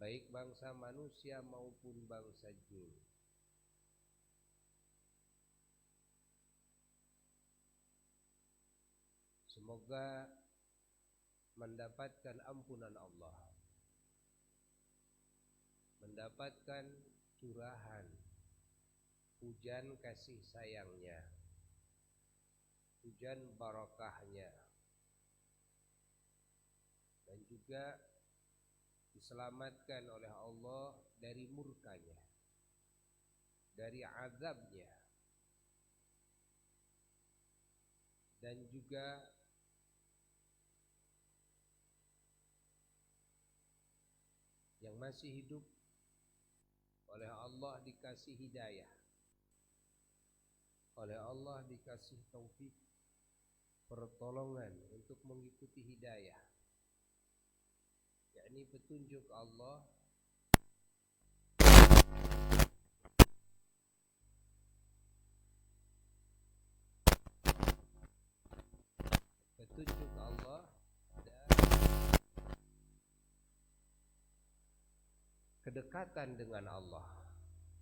baik bangsa manusia maupun bangsa jin. Semoga mendapatkan ampunan Allah, mendapatkan curahan hujan kasih sayangnya, hujan barakahnya, dan juga diselamatkan oleh Allah dari murkanya, dari azabnya, dan juga yang masih hidup oleh Allah dikasih hidayah, oleh Allah dikasih taufik, pertolongan untuk mengikuti hidayah, yakni petunjuk Allah, petunjuk Allah dan kedekatan dengan Allah,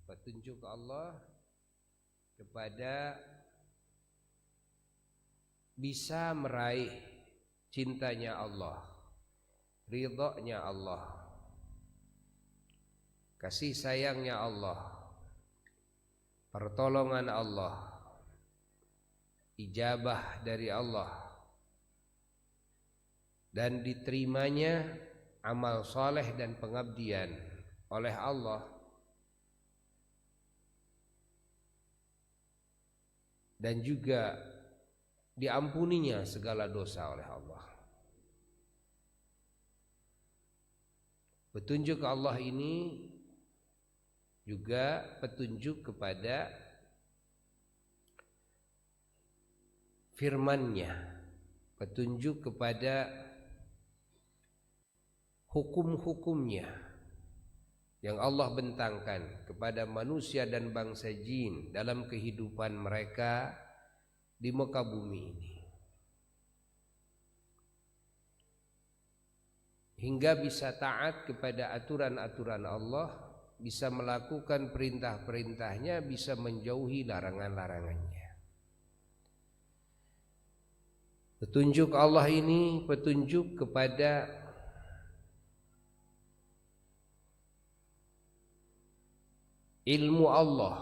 petunjuk Allah kepada bisa meraih cintanya Allah, ridhonya Allah, kasih sayangnya Allah, pertolongan Allah, ijabah dari Allah, dan diterimanya amal soleh dan pengabdian oleh Allah, dan juga diampuninya segala dosa oleh Allah. Petunjuk Allah ini juga petunjuk kepada firman-Nya, petunjuk kepada hukum-hukumnya yang Allah bentangkan kepada manusia dan bangsa jin dalam kehidupan mereka di muka bumi ini, hingga bisa taat kepada aturan-aturan Allah, bisa melakukan perintah-perintahnya, bisa menjauhi larangan-larangannya. Petunjuk Allah ini petunjuk kepada ilmu Allah,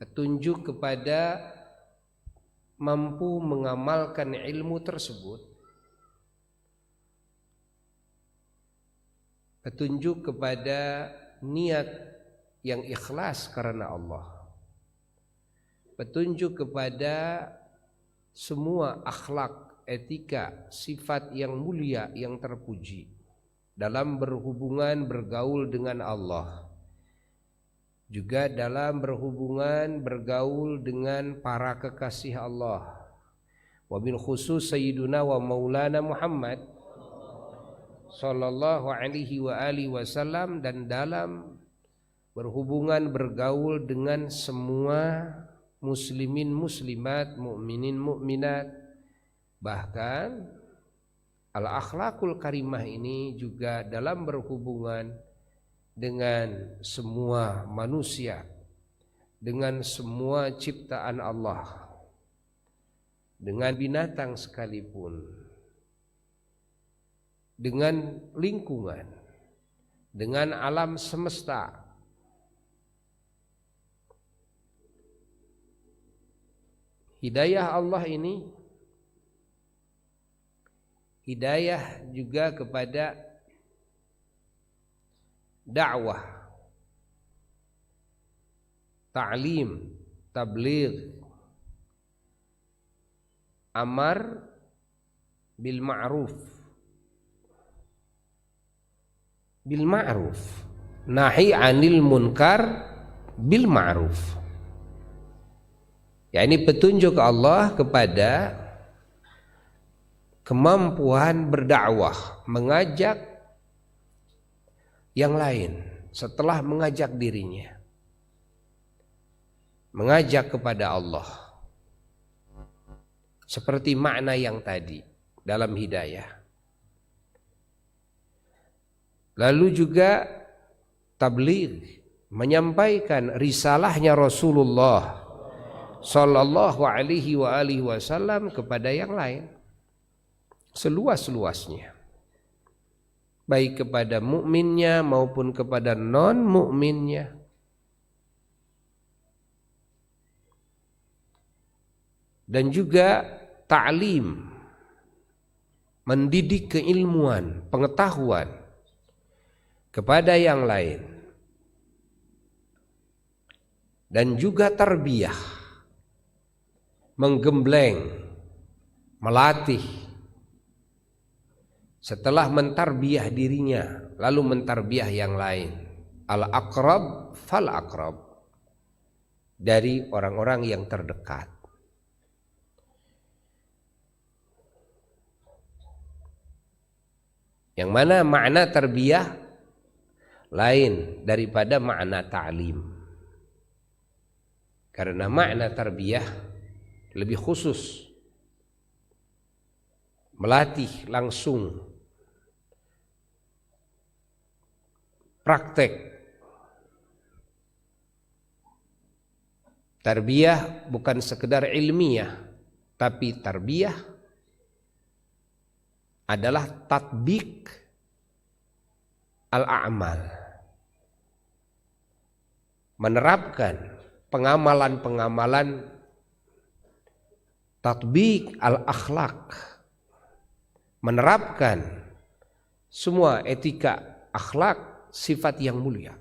petunjuk kepada mampu mengamalkan ilmu tersebut, petunjuk kepada niat yang ikhlas karena Allah, petunjuk kepada semua akhlak, etika, sifat yang mulia yang terpuji dalam berhubungan bergaul dengan Allah, juga dalam berhubungan bergaul dengan para kekasih Allah, wa bil khusus sayyiduna wa maulana Muhammad sallallahu alaihi wa alihi wasallam, dan dalam berhubungan bergaul dengan semua muslimin muslimat, mukminin mukminat. Bahkan al-akhlaqul karimah ini juga dalam berhubungan dengan semua manusia, dengan semua ciptaan Allah, dengan binatang sekalipun, dengan lingkungan, dengan alam semesta. Hidayah Allah ini hidayah juga kepada dakwah, ta'lim, tabligh, amar bil ma'ruf, nahi anil munkar bil ma'ruf. Ya, ini petunjuk Allah kepada kemampuan berdakwah, mengajak yang lain setelah mengajak dirinya, mengajak kepada Allah, seperti makna yang tadi dalam hidayah. Lalu juga tabligh, menyampaikan risalahnya Rasulullah sallallahu alaihi wasallam kepada yang lain seluas-luasnya, baik kepada mukminnya maupun kepada non mukminnya. Dan juga ta'lim, mendidik keilmuan, pengetahuan kepada yang lain. Dan juga tarbiyah, menggembleng, melatih. Setelah mentarbiyah dirinya, lalu mentarbiyah yang lain. Al-aqrab fal-aqrab, dari orang-orang yang terdekat. Yang mana makna tarbiyah lain daripada makna ta'lim. Karena makna tarbiyah lebih khusus, melatih langsung, praktek. Tarbiyah bukan sekedar ilmiah, tapi tarbiyah adalah tatbik al-a'mal, menerapkan pengamalan-pengamalan, tatbik al-akhlak, menerapkan semua etika akhlak, sifat yang mulia.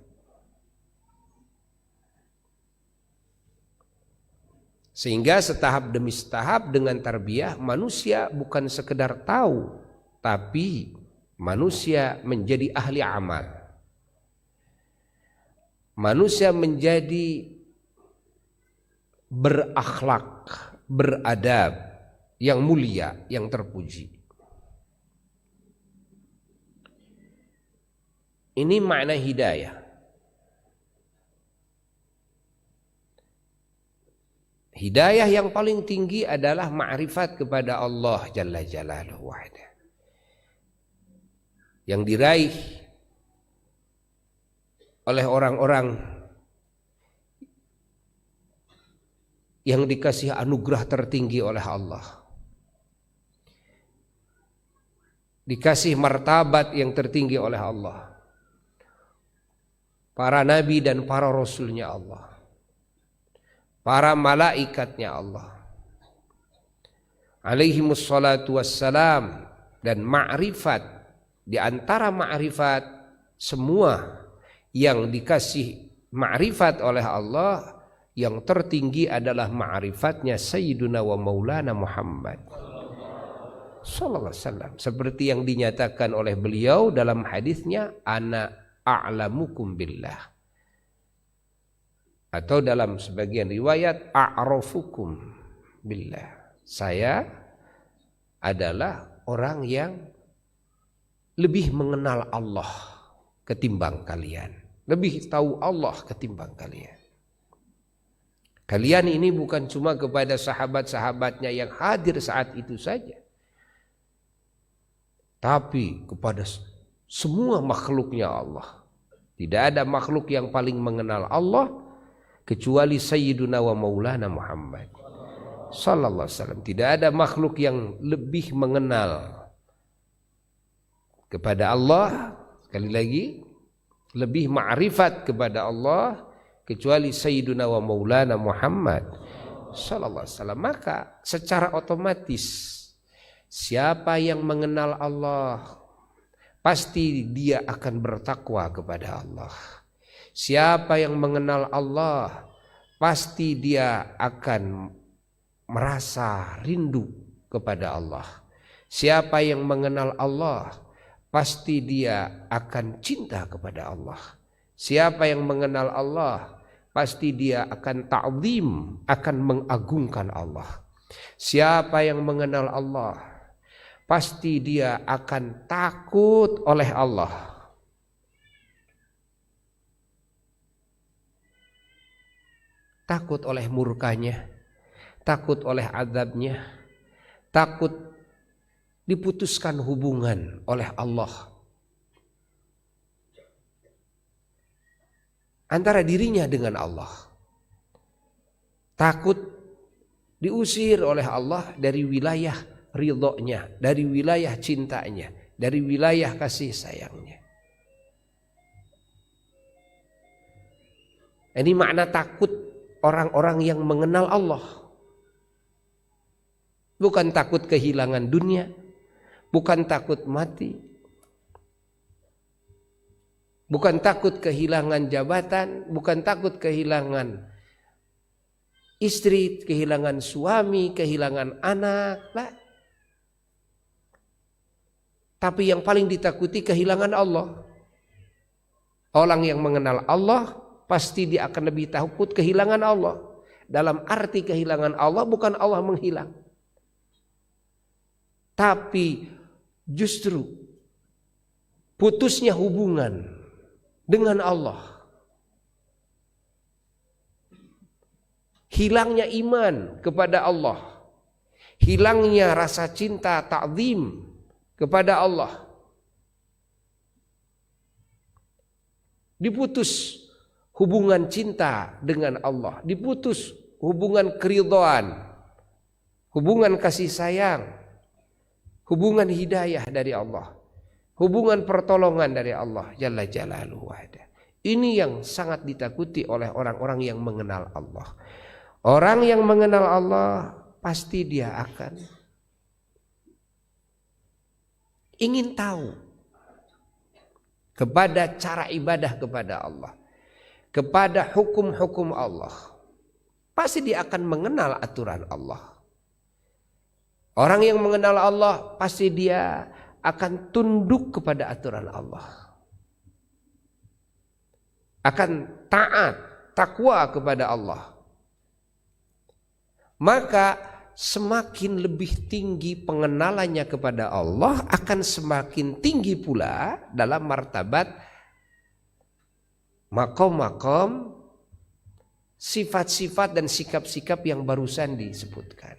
Sehingga setahap demi setahap dengan tarbiyah, manusia bukan sekedar tahu, tapi manusia menjadi ahli amal. Manusia menjadi berakhlak, beradab, yang mulia, yang terpuji. Ini makna hidayah. Hidayah yang paling tinggi adalah ma'rifat kepada Allah Jalla Jalaluhu wahda, yang diraih oleh orang-orang yang dikasih anugerah tertinggi oleh Allah, dikasih martabat yang tertinggi oleh Allah, para nabi dan para rasulnya Allah, para malaikatnya Allah alaihimus salatu wassalam. Dan ma'rifat, di antara ma'rifat semua yang dikasih ma'rifat oleh Allah, yang tertinggi adalah ma'rifatnya Sayyiduna wa Maulana Muhammad sallallahu alaihi wasallam, seperti yang dinyatakan oleh beliau dalam hadisnya, ana a'lamukum billah, atau dalam sebagian riwayat a'rafukum billah, saya adalah orang yang lebih mengenal Allah ketimbang kalian, lebih tahu Allah ketimbang kalian. Kalian ini bukan cuma kepada sahabat-sahabatnya yang hadir saat itu saja, tapi kepada semua makhluknya Allah. Tidak ada makhluk yang paling mengenal Allah kecuali Sayyiduna wa Maulana Muhammad sallallahu alaihi wasallam. Tidak ada makhluk yang lebih mengenal kepada Allah, sekali lagi, lebih ma'rifat kepada Allah kecuali Sayyiduna wa Maulana Muhammad sallallahu alaihi wasallam. Maka secara otomatis siapa yang mengenal Allah, pasti dia akan bertakwa kepada Allah. Siapa yang mengenal Allah, pasti dia akan merasa rindu kepada Allah. Siapa yang mengenal Allah, pasti dia akan cinta kepada Allah. Siapa yang mengenal Allah, pasti dia akan ta'zim, akan mengagungkan Allah. Siapa yang mengenal Allah, pasti dia akan takut oleh Allah. Takut oleh murkanya, takut oleh azabnya, takut diputuskan hubungan oleh Allah. antara dirinya dengan Allah. Takut diusir oleh Allah dari wilayah ridhonya, dari wilayah cintanya, dari wilayah kasih sayangnya. Ini makna takut orang-orang yang mengenal Allah. Bukan takut kehilangan dunia, bukan takut mati, bukan takut kehilangan jabatan, bukan takut kehilangan istri, kehilangan suami, kehilangan anak, lah. Tapi yang paling ditakuti kehilangan Allah. Orang yang mengenal Allah pasti dia akan lebih takut kehilangan Allah. Dalam arti kehilangan Allah bukan Allah menghilang, tapi justru putusnya hubungan dengan Allah, hilangnya iman kepada Allah, hilangnya rasa cinta ta'zim kepada Allah, diputus hubungan cinta dengan Allah, diputus hubungan keridhaan, hubungan kasih sayang, hubungan hidayah dari Allah, hubungan pertolongan dari Allah Jalla Jalaluhu. Ini yang sangat ditakuti oleh orang-orang yang mengenal Allah. Orang yang mengenal Allah pasti dia akan ingin tahu kepada cara ibadah kepada Allah, kepada hukum-hukum Allah. Pasti dia akan mengenal aturan Allah. Orang yang mengenal Allah pasti dia akan tunduk kepada aturan Allah, akan taat, takwa kepada Allah. Maka semakin lebih tinggi pengenalannya kepada Allah, akan semakin tinggi pula dalam martabat makom-makom, sifat-sifat dan sikap-sikap yang barusan disebutkan.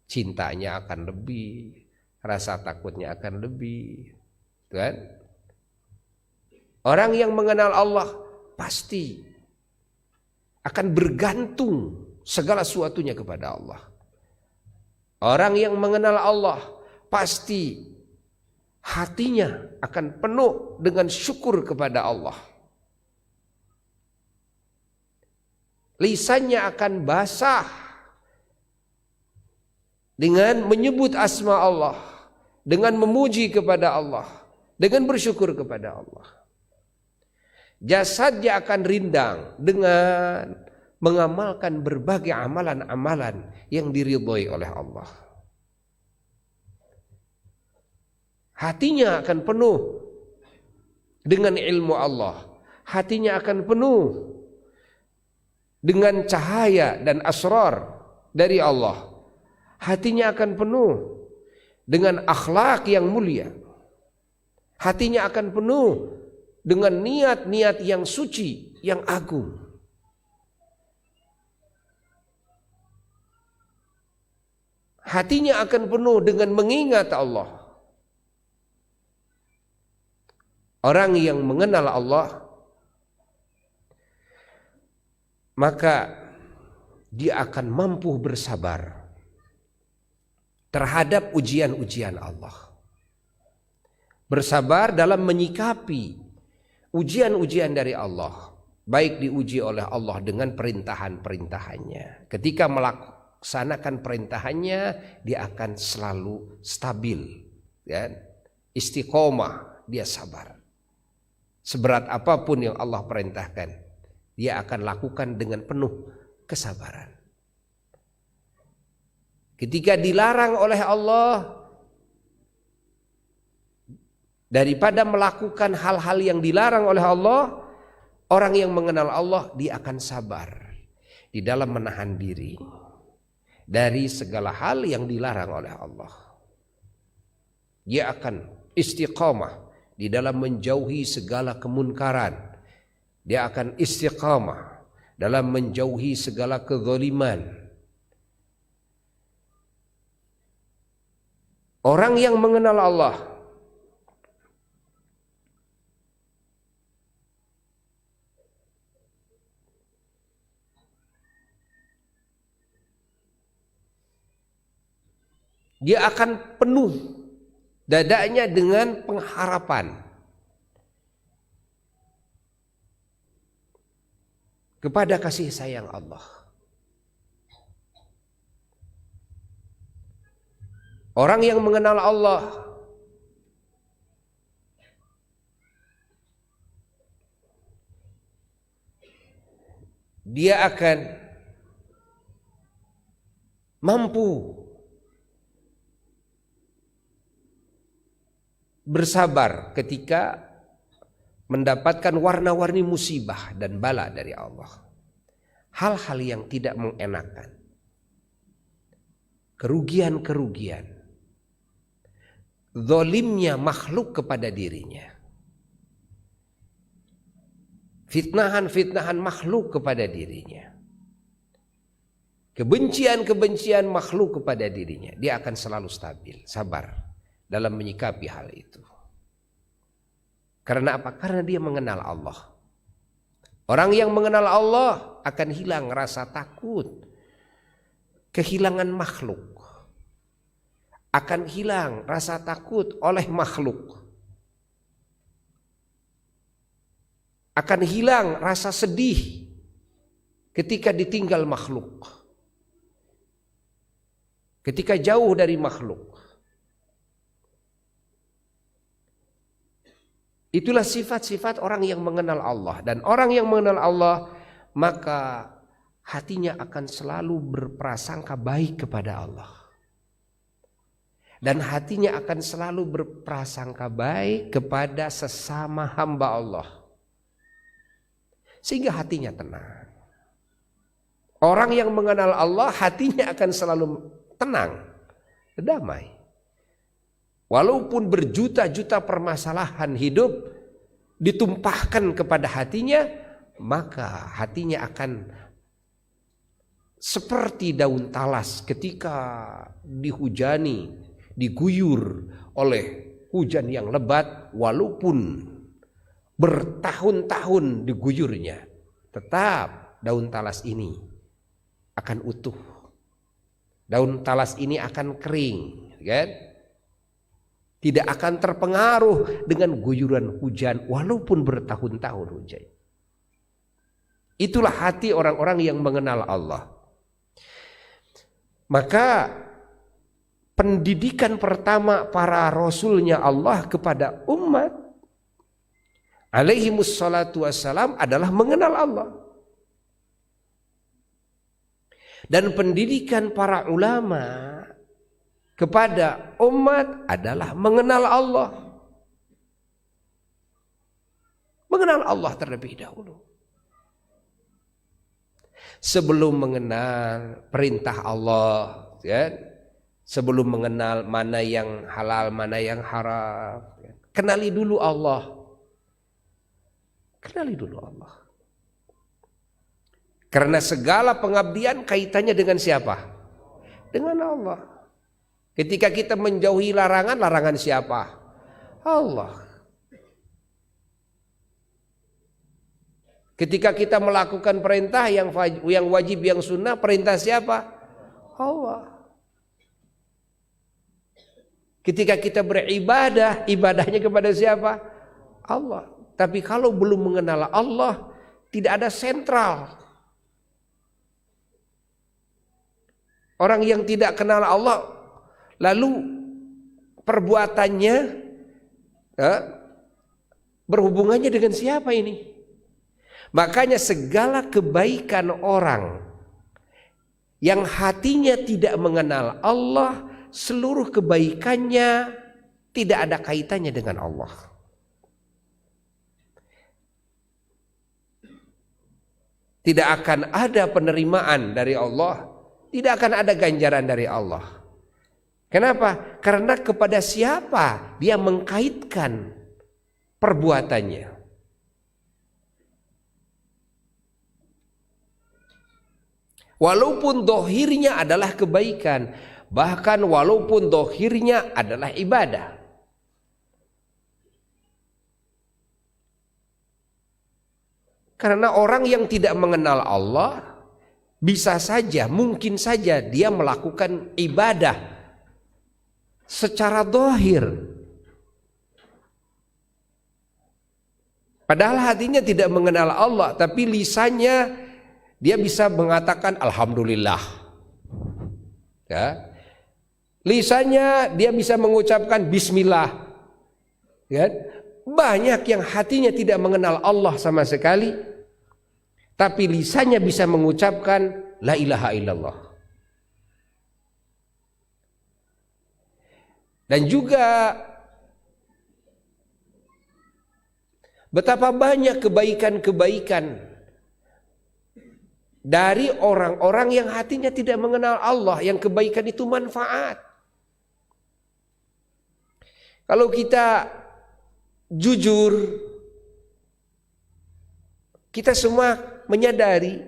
Cintanya akan lebih, rasa takutnya akan lebih, kan? Orang yang mengenal Allah pasti akan bergantung segala sesuatunya kepada Allah. Orang yang mengenal Allah pasti hatinya akan penuh dengan syukur kepada Allah. Lisannya akan basah dengan menyebut asma Allah, dengan memuji kepada Allah, dengan bersyukur kepada Allah. Jasadnya akan rindang dengan mengamalkan berbagai amalan-amalan yang diridhoi oleh Allah. Hatinya akan penuh dengan ilmu Allah. Hatinya akan penuh dengan cahaya dan asrar dari Allah. Hatinya akan penuh dengan akhlak yang mulia. Hatinya akan penuh dengan niat-niat yang suci, yang agung. Hatinya akan penuh dengan mengingat Allah. Orang yang mengenal Allah, maka dia akan mampu bersabar terhadap ujian-ujian Allah. Bersabar dalam menyikapi ujian-ujian dari Allah, baik diuji oleh Allah dengan perintahan-perintahannya. Ketika melaksanakan perintahannya, dia akan selalu stabil, ya? Istiqomah, dia sabar. Seberat apapun yang Allah perintahkan, dia akan lakukan dengan penuh kesabaran. Ketika dilarang oleh Allah daripada melakukan hal-hal yang dilarang oleh Allah, orang yang mengenal Allah dia akan sabar di dalam menahan diri dari segala hal yang dilarang oleh Allah. Dia akan istiqamah di dalam menjauhi segala kemunkaran. Dia akan istiqamah dalam menjauhi segala kezaliman. Orang yang mengenal Allah Dia akan penuh dadanya dengan pengharapan kepada kasih sayang Allah. Orang yang mengenal Allah dia akan mampu bersabar ketika mendapatkan warna-warni musibah dan bala dari Allah. Hal-hal yang tidak mengenakan, kerugian-kerugian, zalimnya makhluk kepada dirinya, fitnahan-fitnahan makhluk kepada dirinya, kebencian-kebencian makhluk kepada dirinya, dia akan selalu stabil, sabar dalam menyikapi hal itu. Karena apa? Karena dia mengenal Allah. Orang yang mengenal Allah akan hilang rasa takut kehilangan makhluk, akan hilang rasa takut oleh makhluk, akan hilang rasa sedih ketika ditinggal makhluk, ketika jauh dari makhluk. Itulah sifat-sifat orang yang mengenal Allah. Dan orang yang mengenal Allah, maka hatinya akan selalu berprasangka baik kepada Allah. Dan hatinya akan selalu berprasangka baik kepada sesama hamba Allah. Sehingga hatinya tenang. Orang yang mengenal Allah, hatinya akan selalu tenang, damai. Walaupun berjuta-juta permasalahan hidup ditumpahkan kepada hatinya, maka hatinya akan seperti daun talas ketika dihujani, diguyur oleh hujan yang lebat. Walaupun bertahun-tahun diguyurnya, tetap daun talas ini akan utuh. Daun talas ini akan kering, kan? Tidak akan terpengaruh dengan guyuran hujan walaupun bertahun-tahun hujan. Itulah hati orang-orang yang mengenal Allah. Maka pendidikan pertama para rasulnya Allah kepada umat alaihimus salatu wassalam adalah mengenal Allah. Dan pendidikan para ulama kepada umat adalah mengenal Allah. Mengenal Allah terlebih dahulu. Sebelum mengenal perintah Allah, ya, sebelum mengenal mana yang halal, mana yang haram, ya, kenali dulu Allah. Kenali dulu Allah. Karena segala pengabdian kaitannya dengan siapa? Dengan Allah. Ketika kita menjauhi larangan, larangan siapa? Allah. Ketika kita melakukan perintah yang wajib, yang sunnah, perintah siapa? Allah. Ketika kita beribadah, ibadahnya kepada siapa? Allah. Tapi kalau belum mengenal Allah, tidak ada sentral. Orang yang tidak kenal Allah, lalu perbuatannya berhubungannya dengan siapa ini? Makanya segala kebaikan orang yang hatinya tidak mengenal Allah, seluruh kebaikannya tidak ada kaitannya dengan Allah. Tidak akan ada penerimaan dari Allah, tidak akan ada ganjaran dari Allah. Kenapa? Karena kepada siapa dia mengkaitkan perbuatannya. Walaupun dohirnya adalah kebaikan, bahkan walaupun dohirnya adalah ibadah. Karena orang yang tidak mengenal Allah, bisa saja, mungkin saja dia melakukan ibadah secara zahir. Padahal hatinya tidak mengenal Allah, tapi lisannya dia bisa mengatakan alhamdulillah. Ya. Lisannya dia bisa mengucapkan bismillah. Ya. Banyak yang hatinya tidak mengenal Allah sama sekali, tapi lisannya bisa mengucapkan la ilaha illallah. Dan juga betapa banyak kebaikan-kebaikan dari orang-orang yang hatinya tidak mengenal Allah, yang kebaikan itu manfaat. Kalau kita jujur, kita semua menyadari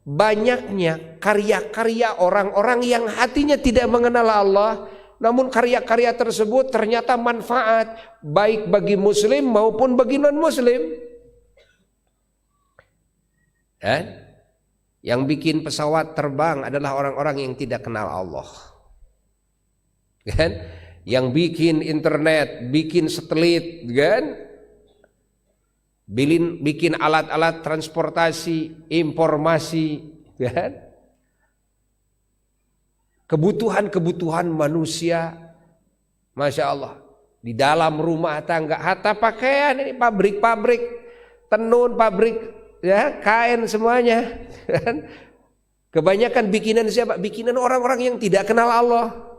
banyaknya karya-karya orang-orang yang hatinya tidak mengenal Allah, namun karya-karya tersebut ternyata manfaat baik bagi muslim maupun bagi non-muslim. Yang bikin pesawat terbang adalah orang-orang yang tidak kenal Allah. Kan? Yang bikin internet, bikin satelit, kan? Bikin alat-alat transportasi, informasi, kan? Kebutuhan-kebutuhan manusia, Masya Allah, di dalam rumah tangga, hatta pakaian, ini pabrik-pabrik, tenun, pabrik, ya, kain semuanya. Kebanyakan bikinan siapa? Bikinan orang-orang yang tidak kenal Allah.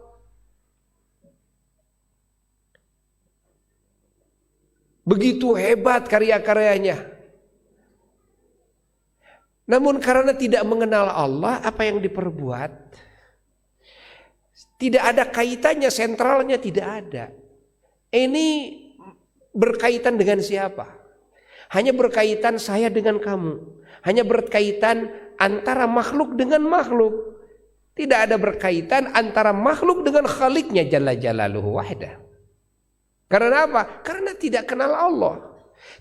Begitu hebat karya-karyanya. Namun karena tidak mengenal Allah, apa yang diperbuat? Tidak ada kaitannya, sentralnya tidak ada. Ini berkaitan dengan siapa? Hanya berkaitan saya dengan kamu. Hanya berkaitan antara makhluk dengan makhluk. Tidak ada berkaitan antara makhluk dengan Khaliknya Jalla Jalaluhu wahdah. Karena apa? Karena tidak kenal Allah.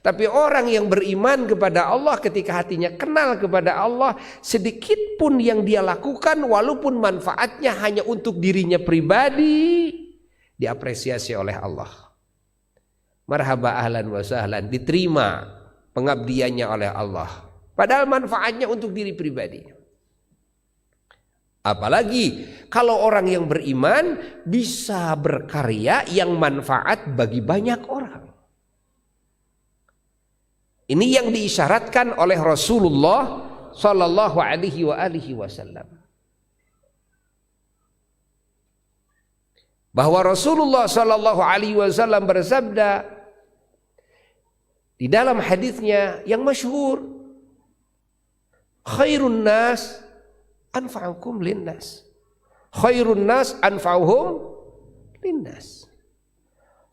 Tapi orang yang beriman kepada Allah, ketika hatinya kenal kepada Allah, sedikit pun yang dia lakukan walaupun manfaatnya hanya untuk dirinya pribadi, diapresiasi oleh Allah. Marhaba ahlan wa sahlan, diterima pengabdiannya oleh Allah. Padahal manfaatnya untuk diri pribadi. Apalagi kalau orang yang beriman bisa berkarya yang manfaat bagi banyak orang. Ini yang diisyaratkan oleh Rasulullah sallallahu alaihi wasallam. Bahwa Rasulullah sallallahu alaihi wasallam bersabda di dalam hadisnya yang masyhur, khairun nas anfa'ukum linnas. Khairun nas anfa'uhum linnas.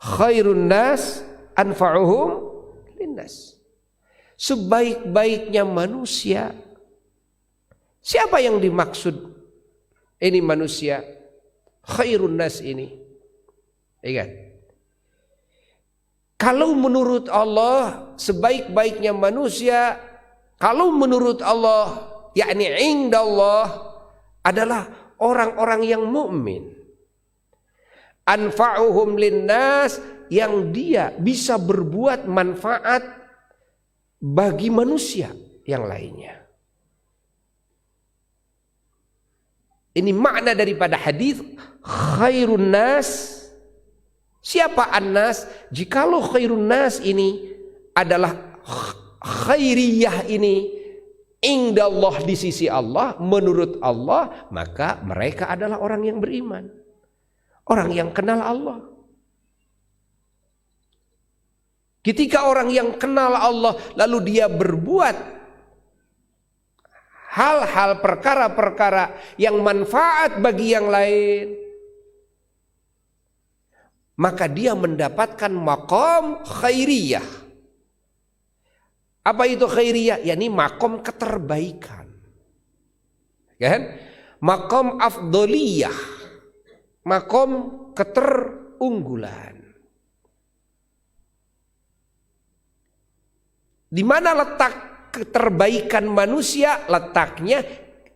Khairun nas anfa'uhum linnas. Sebaik-baiknya manusia. Siapa yang dimaksud ini manusia? Khairun nas ini. Ingat. Kalau menurut Allah sebaik-baiknya manusia, kalau menurut Allah, yakni indallah, adalah orang-orang yang mukmin. Anfa'uhum linnas, yang dia bisa berbuat manfaat bagi manusia yang lainnya. Ini makna daripada hadis khairun nas. Siapa an-nas? Jikalau khairun nas ini adalah khairiyah ini indallah, di sisi Allah, menurut Allah, maka mereka adalah orang yang beriman, orang yang kenal Allah. Ketika orang yang kenal Allah lalu dia berbuat hal-hal, perkara-perkara yang manfaat bagi yang lain, maka dia mendapatkan maqam khairiyah. Apa itu khairiyah? Yakni maqam keterbaikan. Kan? Maqam afdoliyah. Maqam keterunggulan. Di mana letak keterbaikan manusia? Letaknya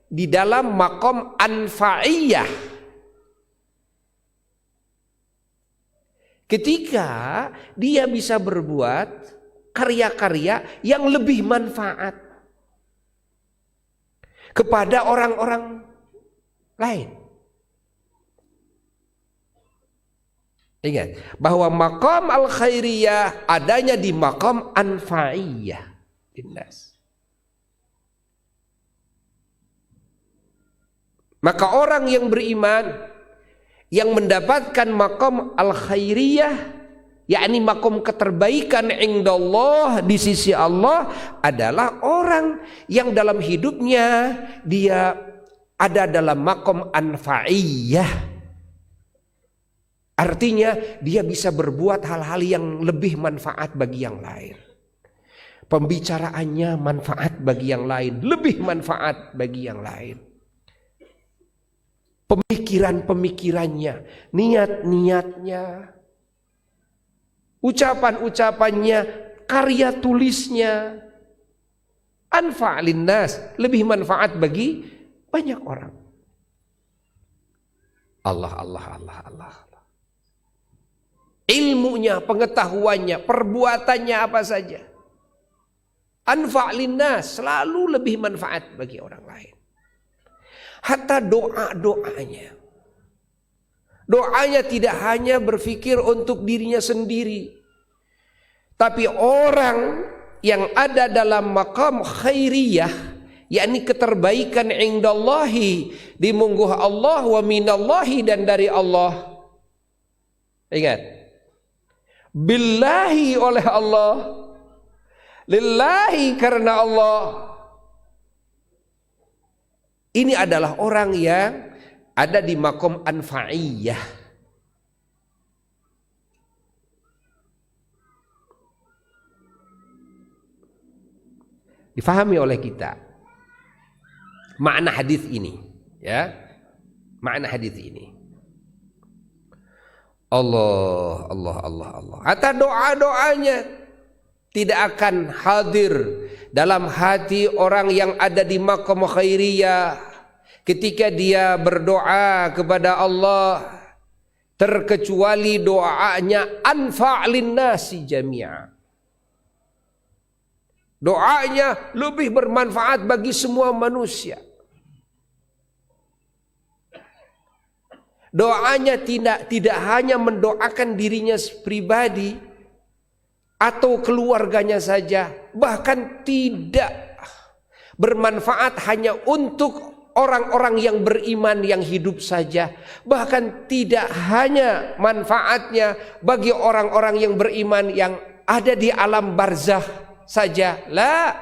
di dalam maqam anfa'iyah. ketika dia bisa berbuat karya-karya yang lebih manfaat kepada orang-orang lain. Ingat bahwa maqam al-khairiyah adanya di maqam anfa'iyah linnas. Maka orang yang beriman yang mendapatkan maqam al-khairiyah, yakni maqam keterbaikan indallah di sisi Allah, adalah orang yang dalam hidupnya dia ada dalam maqam anfa'iyah. Artinya dia bisa berbuat hal-hal yang lebih manfaat bagi yang lain. Pembicaraannya manfaat bagi yang lain, lebih manfaat bagi yang lain. Pemikiran-pemikirannya, niat-niatnya, ucapan-ucapannya, karya tulisnya, anfa'lin nas, lebih manfaat bagi banyak orang. Allah. Ilmunya, pengetahuannya, perbuatannya apa saja, anfa'lin nas, selalu lebih manfaat bagi orang lain. Hatta doanya tidak hanya berpikir untuk dirinya sendiri, tapi orang yang ada dalam maqam khairiyah, yakni keterbaikan indallahi, di mungguh Allah, wa minallahi, dan dari Allah. Ingat, billahi oleh Allah, lillahi karena Allah. Ini adalah orang yang ada di maqam anfa'iyah. Difahami oleh kita makna hadis ini, ya. Makna hadis ini. Allah. Hatta doa-doanya tidak akan hadir dalam hati orang yang ada di maqam khairiyah ketika dia berdoa kepada Allah, terkecuali doanya anfa'lin nasi jami'a. Doanya lebih bermanfaat bagi semua manusia. Doanya tidak hanya mendoakan dirinya pribadi atau keluarganya saja, bahkan tidak bermanfaat hanya untuk orang-orang yang beriman yang hidup saja, bahkan tidak hanya manfaatnya bagi orang-orang yang beriman yang ada di alam barzakh saja. La,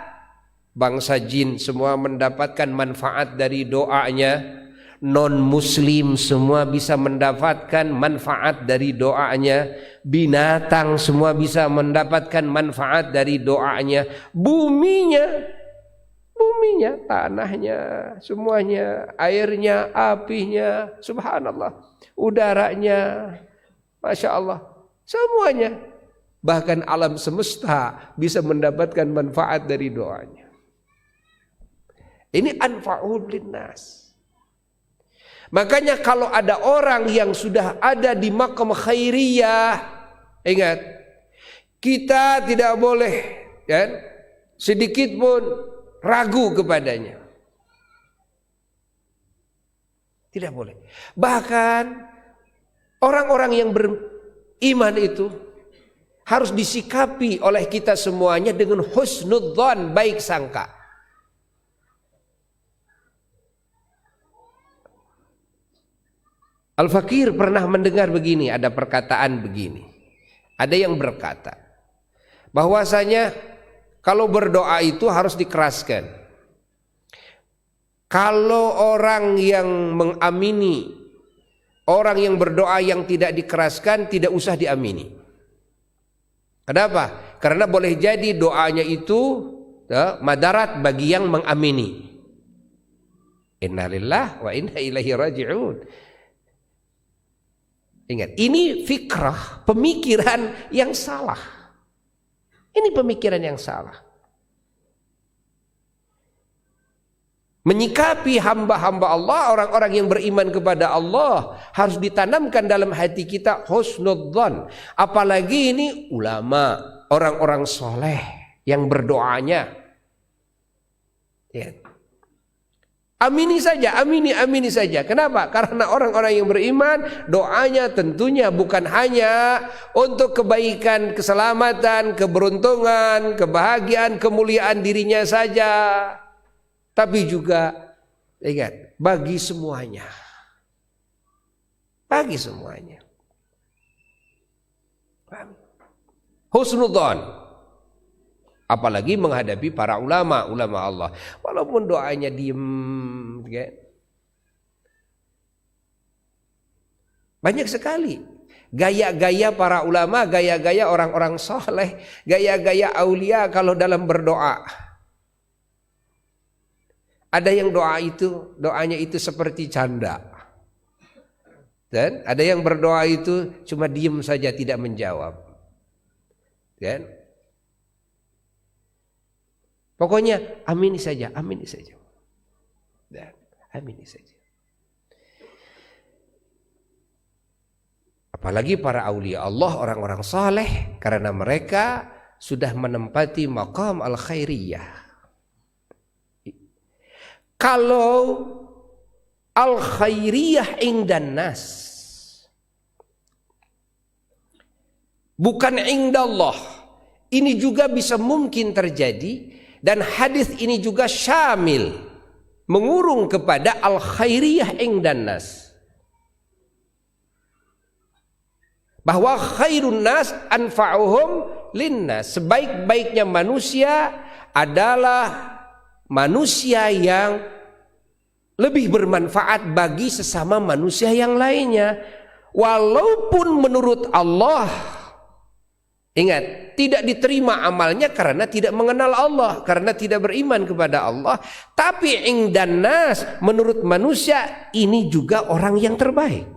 bangsa jin semua mendapatkan manfaat dari doanya. Non-muslim semua bisa mendapatkan manfaat dari doanya. Binatang semua bisa mendapatkan manfaat dari doanya. Buminya, tanahnya, semuanya, airnya, apinya, subhanallah, udaranya, masya Allah, semuanya, bahkan alam semesta bisa mendapatkan manfaat dari doanya. Ini anfa'ul linnas. Makanya kalau ada orang yang sudah ada di maqam khairiyah, ingat, kita tidak boleh kan sedikit pun ragu kepadanya. Tidak boleh. Bahkan orang-orang yang beriman itu harus disikapi oleh kita semuanya dengan husnudzan, baik sangka. Al-Fakir pernah mendengar begini, ada perkataan begini. Ada yang berkata bahwasanya kalau berdoa itu harus dikeraskan. Kalau orang yang mengamini, orang yang berdoa yang tidak dikeraskan, tidak usah diamini. Kenapa? Karena boleh jadi doanya itu madarat bagi yang mengamini. Innalillahi wa inna ilaihi raji'un. Ingat, ini fikrah, pemikiran yang salah. Ini pemikiran yang salah. Menyikapi hamba-hamba Allah, orang-orang yang beriman kepada Allah, harus ditanamkan dalam hati kita husnudzon. Apalagi ini ulama, orang-orang soleh yang berdoanya. Ya. Amini saja, amini saja. Kenapa? Karena orang-orang yang beriman, doanya tentunya bukan hanya untuk kebaikan, keselamatan, keberuntungan, kebahagiaan, kemuliaan dirinya saja, tapi juga ingat, bagi semuanya. Bagi semuanya. Husnudzon. Apalagi menghadapi para ulama Allah. Walaupun doanya diem, ya. Banyak sekali gaya-gaya para ulama, gaya-gaya orang-orang soleh, gaya-gaya aulia kalau dalam berdoa. Ada yang doanya itu seperti canda. Dan ada yang berdoa itu cuma diem saja, tidak menjawab. Kan? Pokoknya amini saja. Dan amini saja. Apalagi para aulia Allah, orang-orang saleh, karena mereka sudah menempati maqam al-khairiyah. Kalau al-khairiyah indan nas, bukan indallah, ini juga bisa mungkin terjadi. Dan hadis ini juga syamil, mengurung kepada al-khairiyah indan nas, bahwa khairun nas anfa'uhum linnas. Sebaik-baiknya manusia adalah manusia yang lebih bermanfaat bagi sesama manusia yang lainnya. Walaupun menurut Allah, ingat, tidak diterima amalnya karena tidak mengenal Allah, karena tidak beriman kepada Allah. Tapi indan nas, menurut manusia, ini juga orang yang terbaik.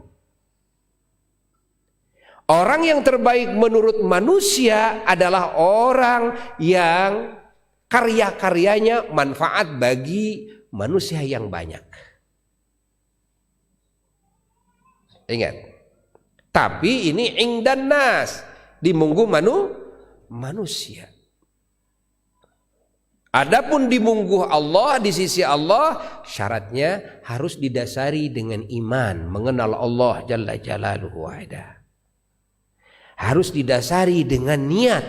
Orang yang terbaik menurut manusia adalah orang yang karya-karyanya manfaat bagi manusia yang banyak. Ingat. Tapi ini indan nas, di munggu manusia. Adapun di munggu Allah, di sisi Allah, syaratnya harus didasari dengan iman, mengenal Allah Jalla Jalaluhu wahda. Harus didasari dengan niat,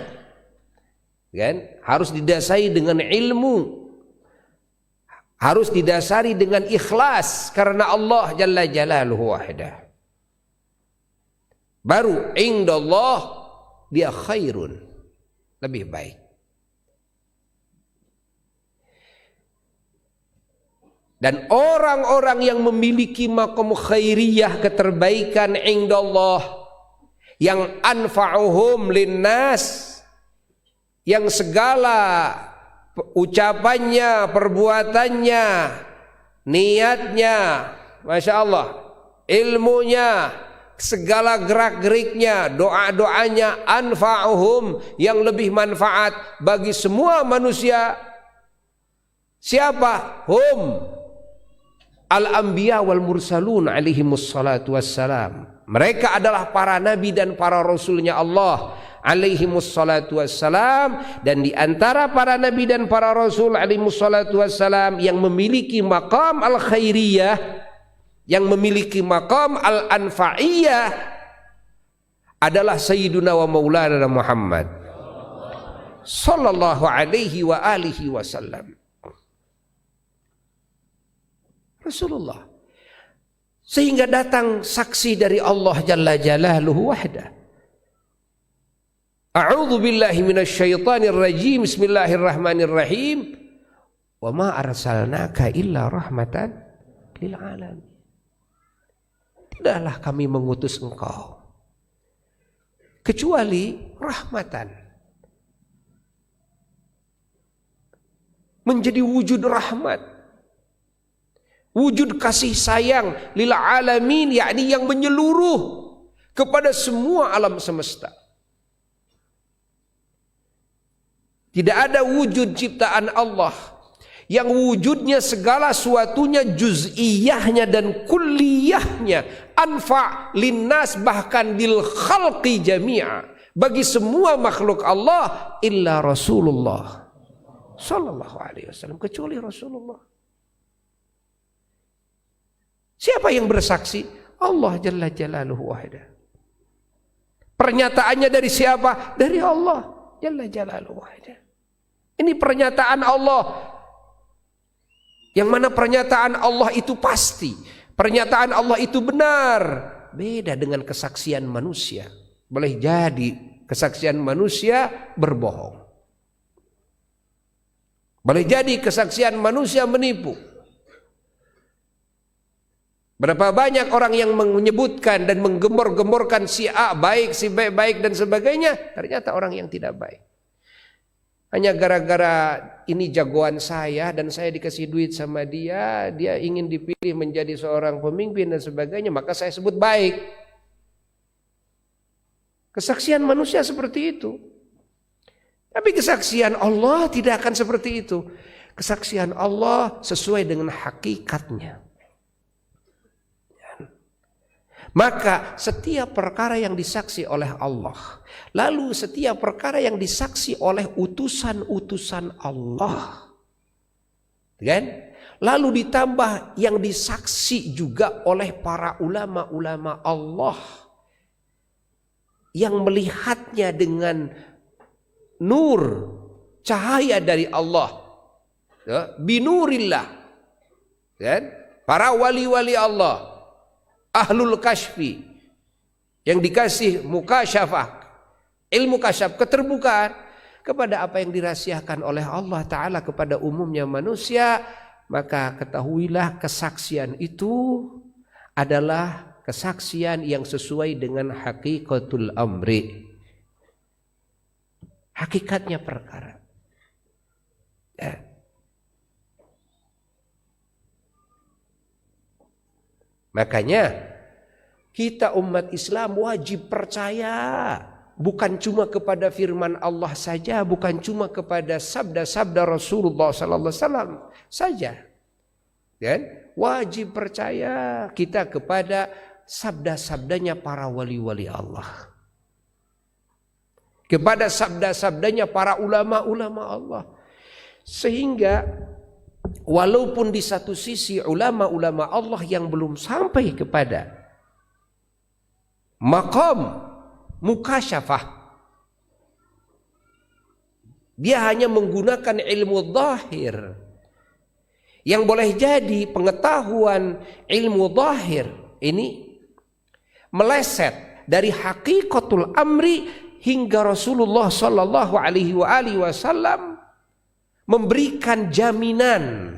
kan? Harus didasari dengan ilmu, harus didasari dengan ikhlas karena Allah Jalla Jalaluhu wahda. Baru indallah dia khairun, lebih baik. Dan orang-orang yang memiliki maqam khairiyah, keterbaikan indallah, yang anfa'uhum linnas, yang segala ucapannya, perbuatannya, niatnya, Masya Allah, ilmunya, segala gerak-geriknya, doa-doanya, anfa'uhum, yang lebih manfaat bagi semua manusia. Siapa? Hum al-anbiya wal mursalun alaihimus salatu wassalam. Mereka adalah para nabi dan para rasulnya Allah alaihimus salatu wassalam. Dan di antara para nabi dan para rasul alaihimus salatu wassalam yang memiliki maqam al-khairiyah, yang memiliki maqam al-anfa'iyah, adalah Sayyiduna wa Maulana Muhammad sallallahu alaihi wa alihi wasallam, Rasulullah. Sehingga datang saksi dari Allah Jalla Jalaluhu wahda. A'udzu billahi minasyaitonir rajim. Bismillahirrahmanirrahim. Wa ma arsalnaka illa rahmatan lil alamin. Tidaklah kami mengutus engkau kecuali rahmatan, menjadi wujud rahmat, wujud kasih sayang lil alamin, yakni yang menyeluruh kepada semua alam semesta. Tidak ada wujud ciptaan Allah yang wujudnya segala suatunya, juz'iyahnya dan kulliyahnya, anfa' linnas, bahkan lil khalqi jami'a, bagi semua makhluk Allah, illa Rasulullah sallallahu alaihi wasallam, kecuali Rasulullah. Siapa yang bersaksi? Allah jalla jalaluhu wahda. Pernyataannya dari siapa? Dari Allah jalla jalaluhu wahda. Ini pernyataan Allah, yang mana pernyataan Allah itu pasti, pernyataan Allah itu benar. Beda dengan kesaksian manusia. Boleh jadi kesaksian manusia berbohong, boleh jadi kesaksian manusia menipu. Berapa banyak orang yang menyebutkan dan menggembor-gemborkan si A baik, si B baik dan sebagainya, ternyata orang yang tidak baik. Hanya gara-gara ini jagoan saya dan saya dikasih duit sama dia, dia ingin dipilih menjadi seorang pemimpin dan sebagainya, maka saya sebut baik. Kesaksian manusia seperti itu. Tapi kesaksian Allah tidak akan seperti itu. Kesaksian Allah sesuai dengan hakikatnya. Maka setiap perkara yang disaksi oleh Allah, lalu setiap perkara yang disaksi oleh utusan-utusan Allah, kan? Lalu ditambah yang disaksi juga oleh para ulama-ulama Allah yang melihatnya dengan nur, cahaya dari Allah, ya, binurillah, kan? Para wali-wali Allah, ahlul kashfi, yang dikasih mukasyafah, ilmu kasyaf, keterbukaan kepada apa yang dirahasiakan oleh Allah Ta'ala kepada umumnya manusia, maka ketahuilah kesaksian itu adalah kesaksian yang sesuai dengan hakikatul amri, hakikatnya perkara. Ya. Makanya kita umat Islam wajib percaya bukan cuma kepada firman Allah saja, bukan cuma kepada sabda-sabda Rasulullah sallallahu alaihi wasallam saja. Dan wajib percaya kita kepada sabda-sabdanya para wali-wali Allah, kepada sabda-sabdanya para ulama-ulama Allah. Sehingga walaupun di satu sisi ulama-ulama Allah yang belum sampai kepada maqam mukasyafah, dia hanya menggunakan ilmu zahir, yang boleh jadi pengetahuan ilmu zahir ini meleset dari hakikatul amri hingga Rasulullah sallallahu alaihi wasallam memberikan jaminan,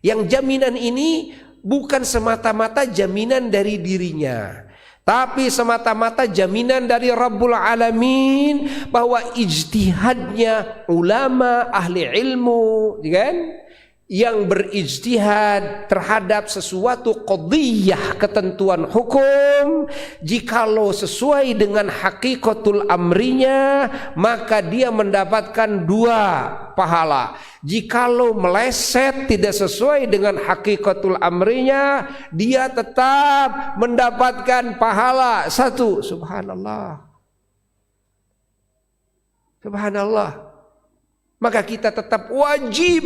yang jaminan ini bukan semata-mata jaminan dari dirinya, tapi semata-mata jaminan dari Rabbul Alamin, bahwa ijtihadnya ulama ahli ilmu, kan, yang berijtihad terhadap sesuatu qadhiyah, ketentuan hukum, jikalau sesuai dengan hakikatul amrinya, maka dia mendapatkan 2 pahala. Jikalau meleset tidak sesuai dengan hakikatul amrinya, dia tetap mendapatkan pahala 1. Subhanallah, subhanallah. Maka kita tetap wajib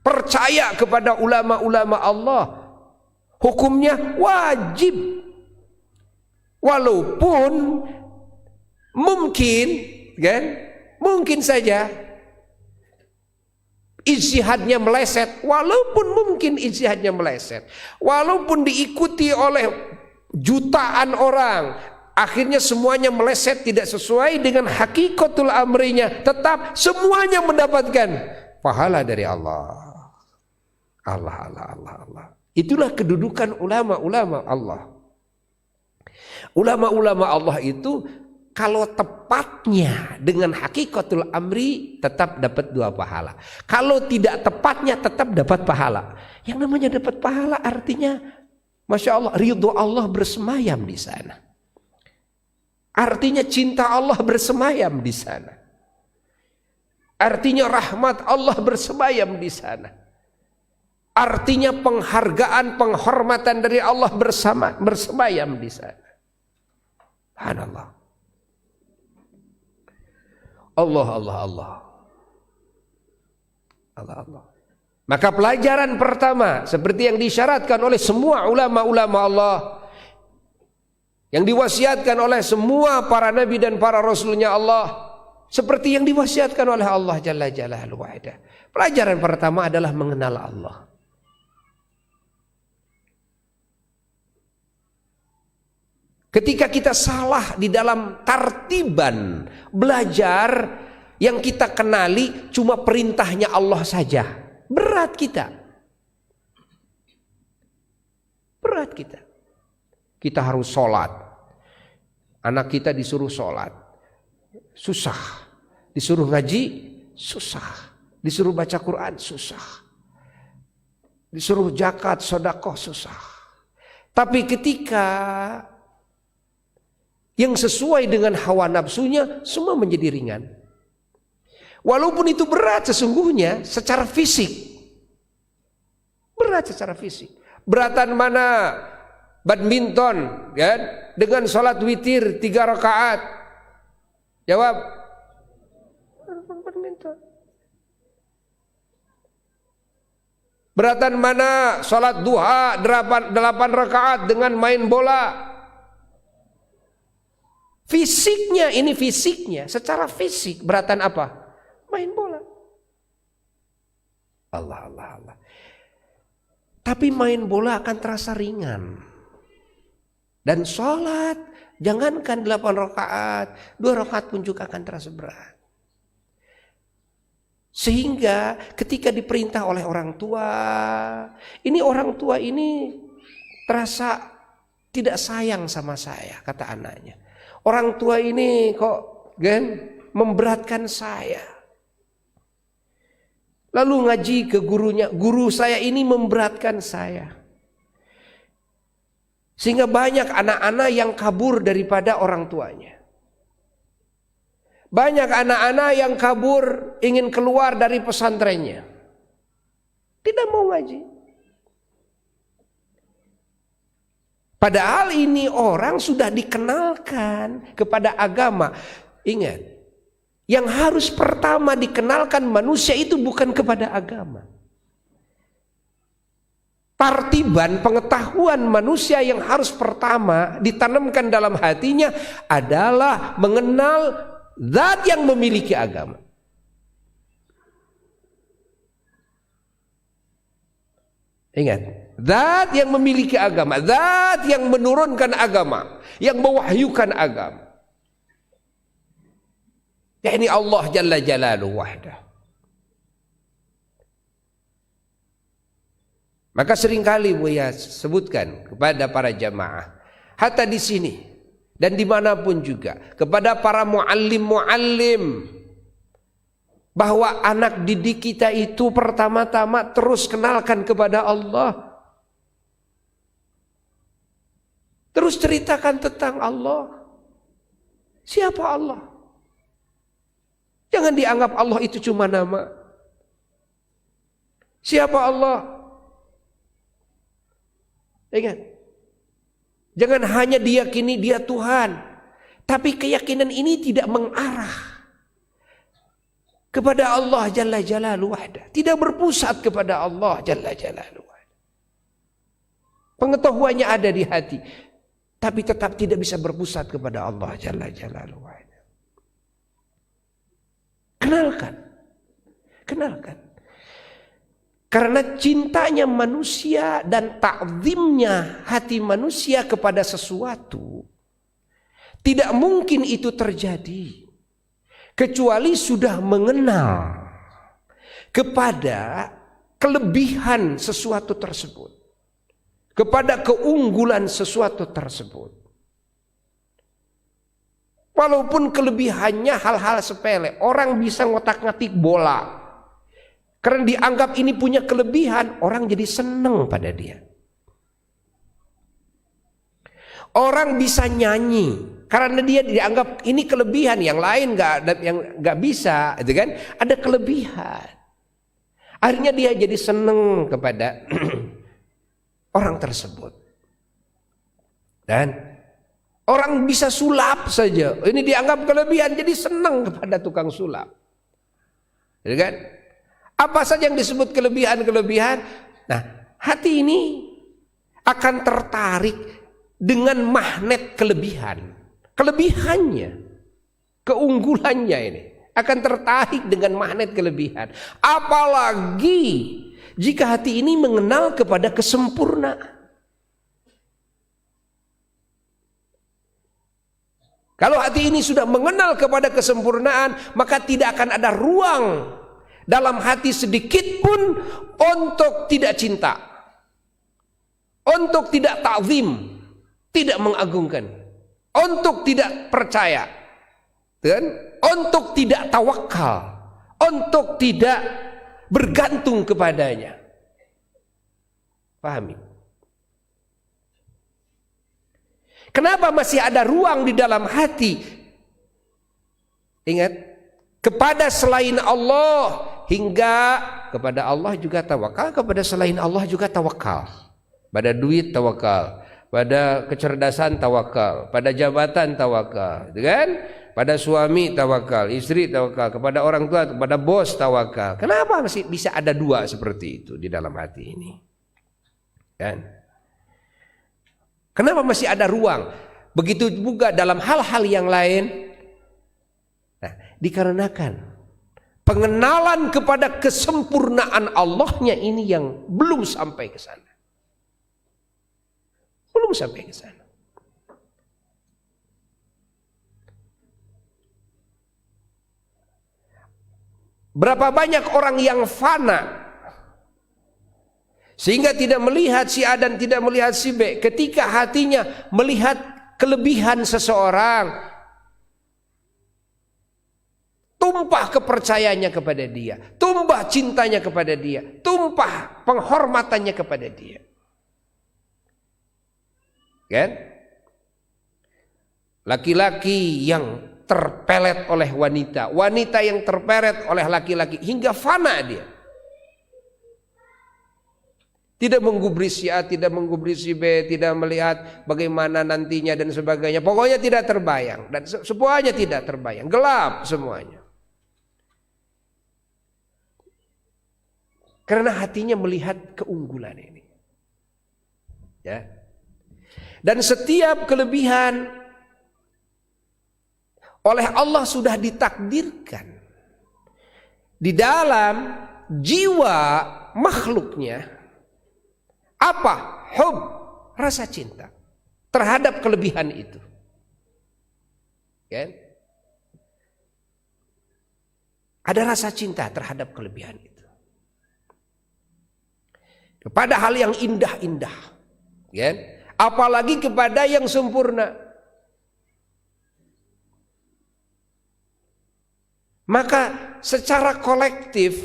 percaya kepada ulama-ulama Allah, hukumnya wajib. Walaupun mungkin, kan, mungkin saja ijtihadnya meleset, walaupun mungkin ijtihadnya meleset, walaupun diikuti oleh jutaan orang, akhirnya semuanya meleset tidak sesuai dengan hakikatul amrinya, tetap semuanya mendapatkan pahala dari Allah. Allah. Itulah kedudukan ulama-ulama Allah. Ulama-ulama Allah itu kalau tepatnya dengan hakikatul amri tetap dapat 2 pahala. Kalau tidak tepatnya tetap dapat pahala. Yang namanya dapat pahala artinya Masya Allah, ridho Allah bersemayam di sana. Artinya cinta Allah bersemayam di sana. Artinya rahmat Allah bersemayam di sana. Artinya penghargaan, penghormatan dari Allah bersemayam di sana. Subhanallah. Allah. Maka pelajaran pertama seperti yang disyaratkan oleh semua ulama-ulama Allah, yang diwasiatkan oleh semua para nabi dan para rasulnya Allah, seperti yang diwasiatkan oleh Allah Jalla Jalaluhu. Pelajaran pertama adalah mengenal Allah. Ketika kita salah di dalam tartiban belajar, yang kita kenali cuma perintahnya Allah saja, berat kita. Berat kita. Kita harus sholat. Anak kita disuruh sholat, susah. Disuruh ngaji, susah. Disuruh baca Quran, susah. Disuruh zakat, sedekah, susah. Tapi ketika yang sesuai dengan hawa nafsunya, semua menjadi ringan. Walaupun itu berat sesungguhnya secara fisik. Berat secara fisik. Beratan mana badminton kan? Dengan sholat witir 3 rakaat. Jawab. Badminton. Beratan mana sholat duha 8 rakaat dengan main bola. Fisiknya, ini fisiknya, secara fisik beratan apa? Main bola. Allah. Tapi main bola akan terasa ringan. Dan sholat, jangankan 8 rakaat, 2 rakaat pun juga akan terasa berat. Sehingga ketika diperintah oleh orang tua, orang tua ini terasa tidak sayang sama saya, kata anaknya. Orang tua ini kok memberatkan saya. Lalu ngaji ke gurunya, guru saya ini memberatkan saya. Sehingga banyak anak-anak yang kabur daripada orang tuanya. Banyak anak-anak yang kabur ingin keluar dari pesantrennya. Tidak mau ngaji. Padahal ini orang sudah dikenalkan kepada agama. Ingat, yang harus pertama dikenalkan manusia itu bukan kepada agama. Tartiban pengetahuan manusia yang harus pertama ditanamkan dalam hatinya adalah mengenal zat yang memiliki agama. Ingat, zat yang memiliki agama, zat yang menurunkan agama, yang mewahyukan agama. Yakni Allah Jalla Jalaluhu wahdah. Maka seringkali Buya sebutkan kepada para jamaah, hatta di sini dan dimanapun juga, kepada para muallim-muallim, bahwa anak didik kita itu pertama-tama terus kenalkan kepada Allah. Terus ceritakan tentang Allah. Siapa Allah? Jangan dianggap Allah itu cuma nama. Siapa Allah? Ingat. Jangan hanya diyakini dia Tuhan. Tapi keyakinan ini tidak mengarah kepada Allah Jalla Jalaluhu wahdah. Tidak berpusat kepada Allah Jalla Jalaluhu wahdah. Pengetahuannya ada di hati, tapi tetap tidak bisa berpusat kepada Allah Jalla Jalaluhu wahdah. Kenalkan. Karena cintanya manusia dan ta'zimnya hati manusia kepada sesuatu, tidak mungkin itu terjadi kecuali sudah mengenal kepada kelebihan sesuatu tersebut, kepada keunggulan sesuatu tersebut. Walaupun kelebihannya hal-hal sepele, orang bisa ngotak-ngatik bola, karena dianggap ini punya kelebihan, orang jadi senang pada dia. Orang bisa nyanyi karena dia dianggap ini kelebihan, yang lain nggak bisa, itu kan? Ada kelebihan. Akhirnya dia jadi seneng kepada orang tersebut. Dan orang bisa sulap saja, ini dianggap kelebihan, jadi seneng kepada tukang sulap. Itu kan? Apa saja yang disebut kelebihan-kelebihan. Nah, hati ini akan tertarik dengan magnet kelebihan. Kelebihannya, keunggulannya ini akan tertarik dengan magnet kelebihan. Apalagi jika hati ini mengenal kepada kesempurnaan. Kalau hati ini sudah mengenal kepada kesempurnaan, maka tidak akan ada ruang dalam hati sedikit pun untuk tidak cinta, untuk tidak ta'zim, tidak mengagungkan, untuk tidak percaya, dan untuk tidak tawakal, untuk tidak bergantung kepadanya. Pahami? Kenapa masih ada ruang di dalam hati? Ingat, kepada selain Allah, hingga kepada Allah juga tawakal, kepada selain Allah juga tawakal. Pada duit tawakal, pada kecerdasan tawakal, pada jabatan tawakal, kan? Pada suami tawakal, istri tawakal, kepada orang tua, kepada bos tawakal. Kenapa masih bisa ada dua seperti itu di dalam hati ini? Kan? Kenapa masih ada ruang? Begitu juga dalam hal-hal yang lain. Nah, dikarenakan pengenalan kepada kesempurnaan Allahnya ini yang belum sampai ke sana. Belum sampai ke sana. Berapa banyak orang yang fana sehingga tidak melihat si A dan tidak melihat si B. Ketika hatinya melihat kelebihan seseorang, tumpah kepercayaannya kepada dia, tumpah cintanya kepada dia, tumpah penghormatannya kepada dia. Kan? Laki-laki yang terpelet oleh wanita, wanita yang terperet oleh laki-laki hingga fana dia. Tidak menggubris si A, tidak menggubris si B, tidak melihat bagaimana nantinya dan sebagainya. Pokoknya tidak terbayang dan semuanya tidak terbayang, gelap semuanya. Karena hatinya melihat keunggulan ini. Ya. Dan setiap kelebihan oleh Allah sudah ditakdirkan di dalam jiwa makhluknya. Apa? Hub, rasa cinta terhadap kelebihan itu. Kan? Ada rasa cinta terhadap kelebihan itu. Kepada hal yang indah-indah. Kan? Apalagi kepada yang sempurna. Maka secara kolektif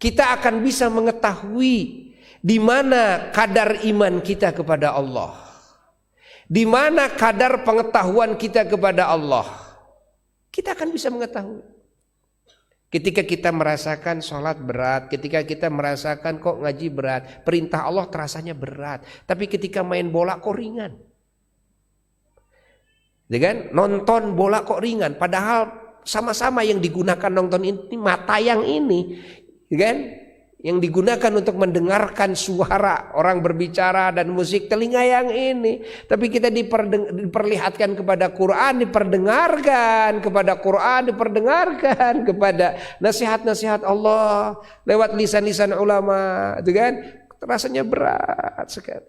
kita akan bisa mengetahui di mana kadar iman kita kepada Allah, di mana kadar pengetahuan kita kepada Allah. Kita akan bisa mengetahui. Ketika kita merasakan sholat berat, ketika kita merasakan kok ngaji berat, perintah Allah terasanya berat. Tapi ketika main bola kok ringan. Dengan nonton bola kok ringan, padahal sama-sama yang digunakan nonton ini mata yang ini, kan? Yang digunakan untuk mendengarkan suara orang berbicara dan musik telinga yang ini. Tapi kita diperlihatkan kepada Quran, diperdengarkan kepada Quran, diperdengarkan kepada nasihat-nasihat Allah lewat lisan-lisan ulama, itu kan? Rasanya berat sekali.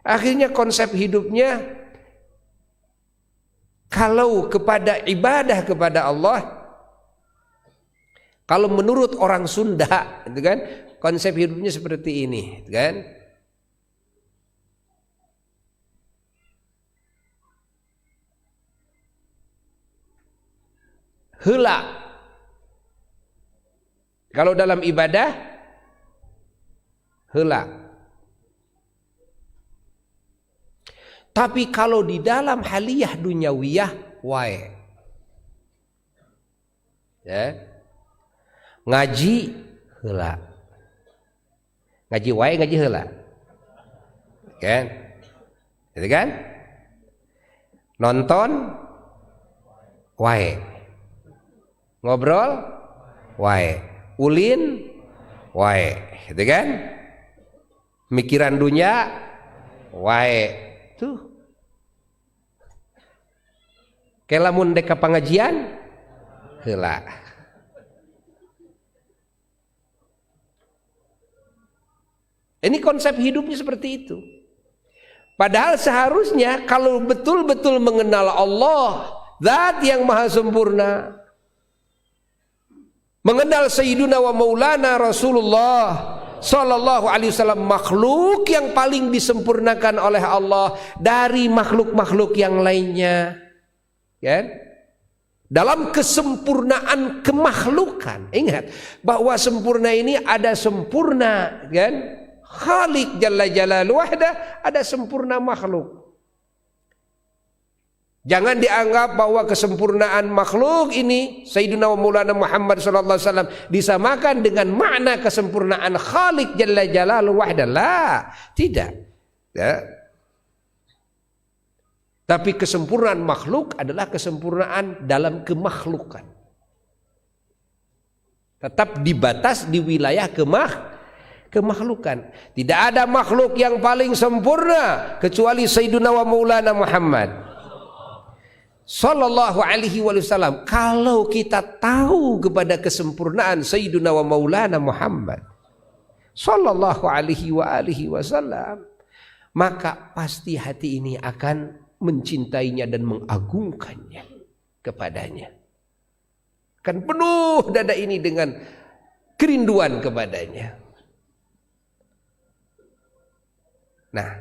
Akhirnya konsep hidupnya kalau kepada ibadah kepada Allah, kalau menurut orang Sunda, itu kan, konsep hidupnya seperti ini, kan? Heula. Kalau dalam ibadah, heula. Tapi kalau di dalam haliyah dunyawiyah wae. Ya. Ngaji heula. Ngaji wae ngaji heula. Kan? Gitu kan? Nonton wae. Ngobrol wae. Ulin wae. Gitu kan? Mikiran dunia wae. Tuh. Kelamun deka pengajian heula. Ini konsep hidupnya seperti itu. Padahal seharusnya kalau betul-betul mengenal Allah, Zat yang maha sempurna, mengenal Sayyiduna wa Maulana Rasulullah Sallallahu alaihi wasallam, makhluk yang paling disempurnakan oleh Allah dari makhluk-makhluk yang lainnya, kan? Dalam kesempurnaan kemakhlukan, ingat bahwa sempurna ini ada sempurna, kan? Khalik Jalla Jalaluhu wahda, ada sempurna makhluk. Jangan dianggap bahwa kesempurnaan makhluk ini Sayyidina wa Maulana Muhammad sallallahu alaihi wasallam disamakan dengan makna kesempurnaan Khalik Jalla Jalaluhu wahda. La, tidak. Ya. Tapi kesempurnaan makhluk adalah kesempurnaan dalam kemakhlukan. Tetap dibatas di wilayah kemakhlukan. Tidak ada makhluk yang paling sempurna kecuali Sayyidina wa Maulana Muhammad Sallallahu alaihi wasallam. Kalau kita tahu kepada kesempurnaan Sayyidina wa Maulana Muhammad Sallallahu alaihi wasallam, maka pasti hati ini akan mencintainya dan mengagungkannya kepadanya. Kan penuh dada ini dengan kerinduan kepadanya. Nah,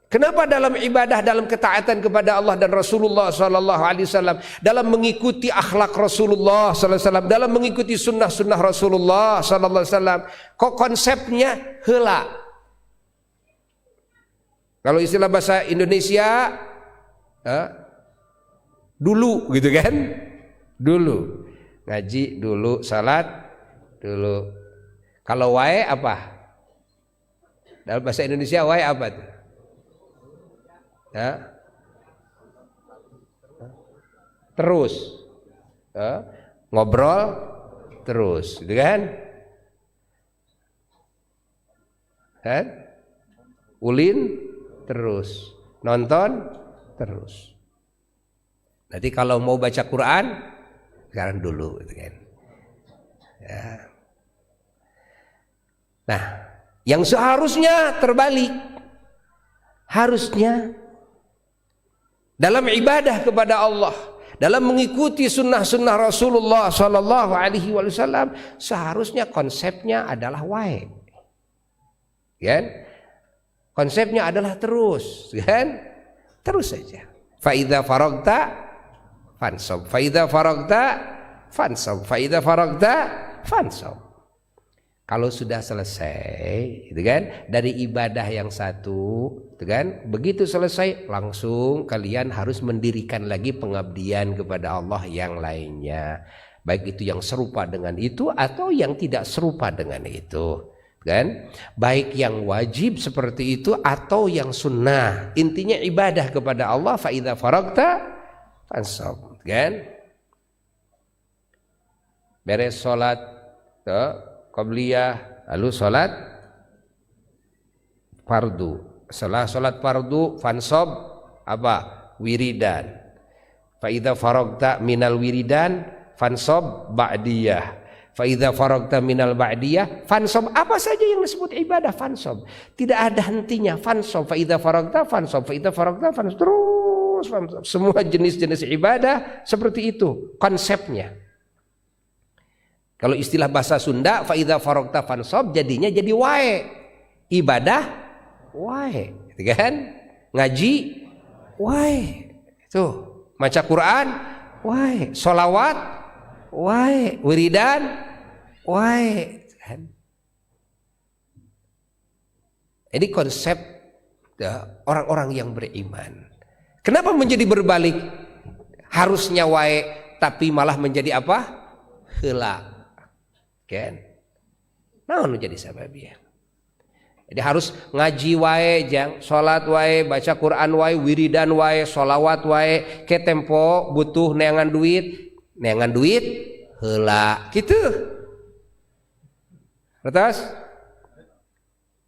kenapa dalam ibadah, dalam ketaatan kepada Allah dan Rasulullah sallallahu alaihi wasallam, dalam mengikuti akhlak Rasulullah sallallahu alaihi wasallam, dalam mengikuti sunnah-sunnah Rasulullah sallallahu alaihi wasallam, kok konsepnya heula? Kalau istilah bahasa Indonesia, dulu gitu kan? Dulu. Ngaji dulu, salat dulu. Kalau wae apa? Dalam bahasa Indonesia wae apa tuh? Ya. Terus ngobrol terus, gitu kan? Ulin terus, nonton terus. Nanti kalau mau baca Quran sekarang dulu, gitu kan? Ya. Nah, yang seharusnya terbalik, harusnya dalam ibadah kepada Allah, dalam mengikuti sunnah-sunnah Rasulullah Sallallahu Alaihi Wasallam, seharusnya konsepnya adalah wae, kan? Konsepnya adalah terus, kan? Terus saja. Faida faragta fansab, faida faragta fansab, faida faragta fansab. Kalau sudah selesai, gitu kan, dari ibadah yang satu, gitu kan, begitu selesai langsung kalian harus mendirikan lagi pengabdian kepada Allah yang lainnya, baik itu yang serupa dengan itu atau yang tidak serupa dengan itu, kan, baik yang wajib seperti itu atau yang sunnah. Intinya ibadah kepada Allah. Fa idza faragta fansab, kan, beres sholat qabliyah, lalu sholat fardu. Setelah sholat fardu fansab apa? Wiridan. Fa idza faragta minal wiridan fansab ba'diyah. Fa idza faragta minal ba'diyah fansab. Apa saja yang disebut ibadah fansab, tidak ada hentinya. Fansab, fa idza faragta fansab, fa idza faragta fansab, terus fansab. Semua jenis-jenis ibadah seperti itu konsepnya. Kalau istilah bahasa Sunda, fa idza faragta fansab, jadinya jadi wae. Ibadah wae, gitu kan? Ngaji wae. Tuh, maca Quran wae, sholawat wae, wiridan wae, kan? Ini konsep orang-orang yang beriman. Kenapa menjadi berbalik? Harusnya wae tapi malah menjadi apa? Heula. Kan? Naon jadi sababian? Jadi harus ngaji wae, jang, salat wae, baca Quran wae, wiridan wae, sholawat wae, ke tempo butuh neangan duit heula gitu. Terus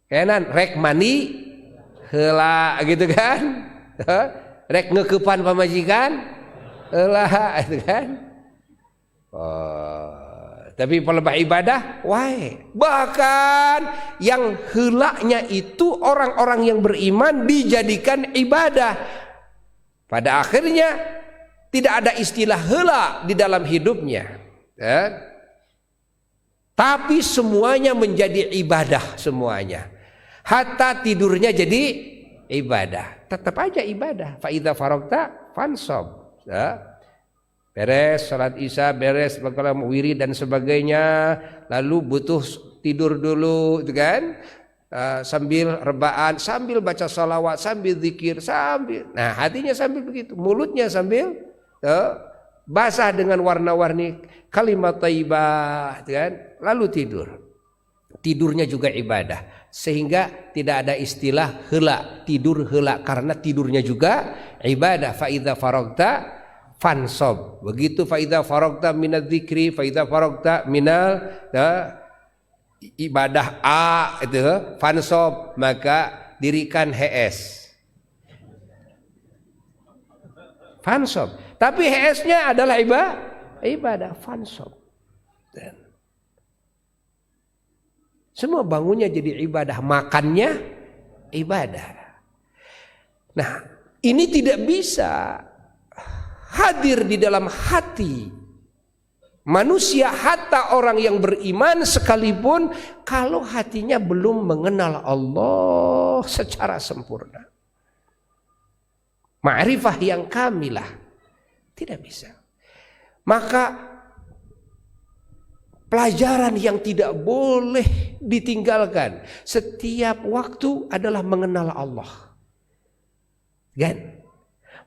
kenan rek mani heula gitu kan. Rek ngeukepan pamajikan heula gitu kan. Tapi pelebah ibadah wae. Bahkan yang heulanya itu orang-orang yang beriman dijadikan ibadah. Pada akhirnya tidak ada istilah heula di dalam hidupnya. Tapi semuanya menjadi ibadah semuanya. Hatta tidurnya jadi ibadah. Tetap aja ibadah. Fa idza faragta fansab. Beres salat isya, beres bakalan wirid dan sebagainya, lalu butuh tidur dulu, itu kan? Sambil rebaan, sambil baca sholawat, sambil zikir, nah hatinya sambil begitu, mulutnya sambil basah dengan warna-warni kalimat thayyibah, kan? Lalu tidur. Tidurnya juga ibadah, sehingga tidak ada istilah heula, tidur heula, karena tidurnya juga ibadah. Fa idza faragta fansob. Begitu fa idza faragta minadz dzikri, fa idza faragta minal ibadah A itu fansob, maka dirikan HS. Fansob. Tapi HS-nya adalah ibadah fansob. Semua bangunnya jadi ibadah, makannya ibadah. Nah, ini tidak bisa hadir di dalam hati manusia, hatta orang yang beriman sekalipun, kalau hatinya belum mengenal Allah secara sempurna. Ma'rifah yang kamilah tidak bisa. Maka pelajaran yang tidak boleh ditinggalkan setiap waktu adalah mengenal Allah. Kan?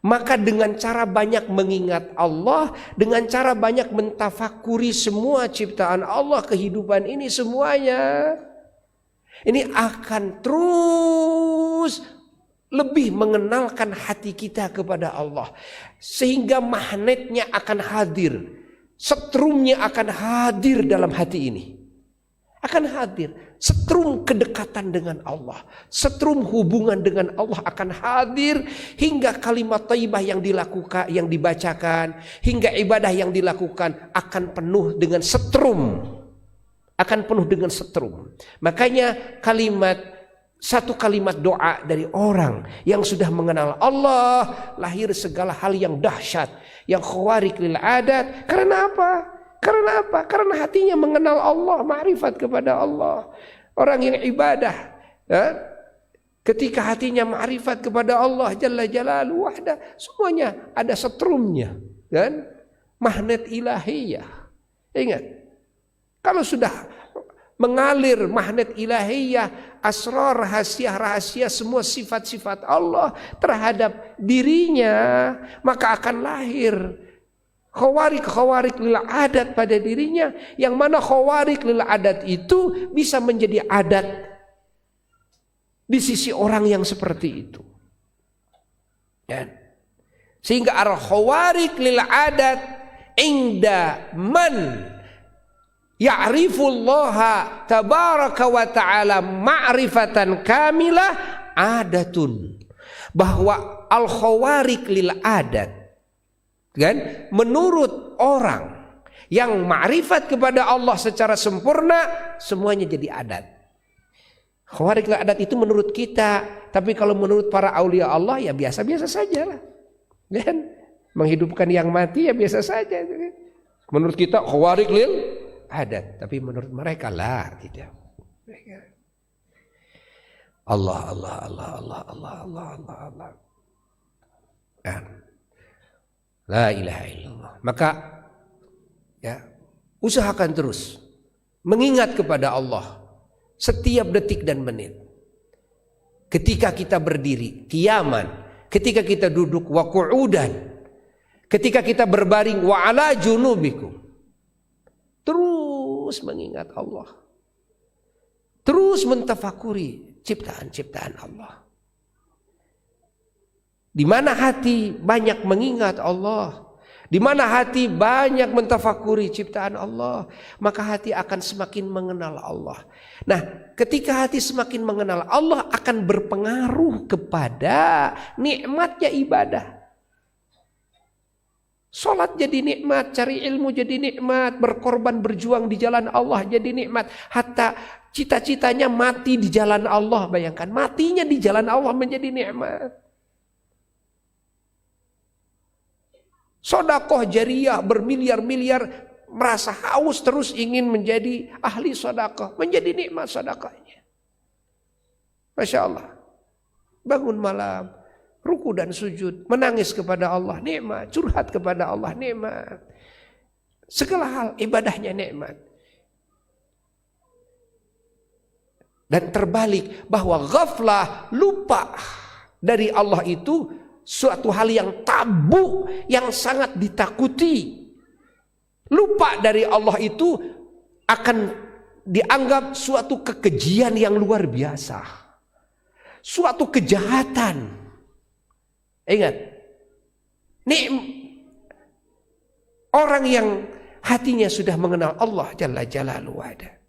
Maka dengan cara banyak mengingat Allah, dengan cara banyak mentafakuri semua ciptaan Allah, kehidupan ini semuanya, ini akan terus lebih mengenalkan hati kita kepada Allah, sehingga magnetnya akan hadir, setrumnya akan hadir dalam hati ini, akan hadir setrum kedekatan dengan Allah, setrum hubungan dengan Allah akan hadir, hingga kalimat thayyibah yang dilakukan, yang dibacakan, hingga ibadah yang dilakukan akan penuh dengan setrum, akan penuh dengan setrum. Makanya satu kalimat doa dari orang yang sudah mengenal Allah, lahir segala hal yang dahsyat, yang khawariq lil adat. Karena apa? Karena apa? Karena hatinya mengenal Allah, ma'rifat kepada Allah. Orang yang ibadah, ketika hatinya ma'rifat kepada Allah Jalla Jalaluhu wahda, semuanya ada setrumnya, kan? Magnet ilahiyah. Ingat, kalau sudah mengalir magnet ilahiyah, asrar, rahasia-rahasia, semua sifat-sifat Allah terhadap dirinya, maka akan lahir khawariq lil adat pada dirinya, yang mana khawariq lil adat itu bisa menjadi adat di sisi orang yang seperti itu. Ya. Sehingga al khawariq lil adat inda man ya'rifullaha tabaraka wa ta'ala ma'rifatan kamilah adatun, bahwa al khawariq lil adat, kan, menurut orang yang ma'rifat kepada Allah secara sempurna, semuanya jadi adat. Khawariq lil adat itu menurut kita, tapi kalau menurut para aulia Allah ya biasa-biasa saja lah, kan? Menghidupkan yang mati ya biasa saja. Menurut kita khawariq lil adat, tapi menurut mereka lah tidak. Allah. La ilaha illallah. Maka ya, usahakan terus mengingat kepada Allah setiap detik dan menit. ketika kita berdiri, qiyaman, ketika kita duduk, wa qu'udan, ketika kita berbaring, wa ala junubikum. Terus mengingat Allah. Terus mentafakuri ciptaan-ciptaan Allah. Di mana hati banyak mengingat Allah, di mana hati banyak mentafakuri ciptaan Allah, maka hati akan semakin mengenal Allah. Nah, ketika hati semakin mengenal Allah akan berpengaruh kepada nikmatnya ibadah. Salat jadi nikmat, cari ilmu jadi nikmat, berkorban berjuang di jalan Allah jadi nikmat. Hatta cita-citanya mati di jalan Allah, bayangkan matinya di jalan Allah menjadi nikmat. Sedekah jariyah bermiliar-miliar, merasa haus terus ingin menjadi ahli sedekah, menjadi nikmat sedekahnya. Masya Allah. Bangun malam, ruku dan sujud, menangis kepada Allah, nikmat. Curhat kepada Allah, nikmat. Segala hal ibadahnya nikmat. Dan terbalik bahwa ghaflah, lupa dari Allah itu suatu hal yang tabu, yang sangat ditakuti. Lupa dari Allah itu akan dianggap suatu kekejian yang luar biasa, suatu kejahatan. Ingat, orang yang hatinya sudah mengenal Allah Jalla Jalaluhu ada,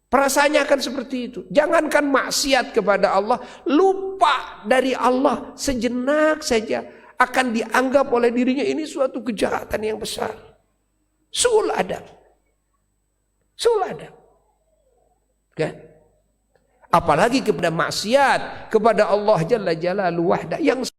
perasaannya akan seperti itu. Jangankan maksiat kepada Allah, lupa dari Allah sejenak saja akan dianggap oleh dirinya ini suatu kejahatan yang besar. Su'ul adab. Su'ul adab. Kan? Apalagi kepada maksiat kepada Allah Jalla Jalaluhu wahda yang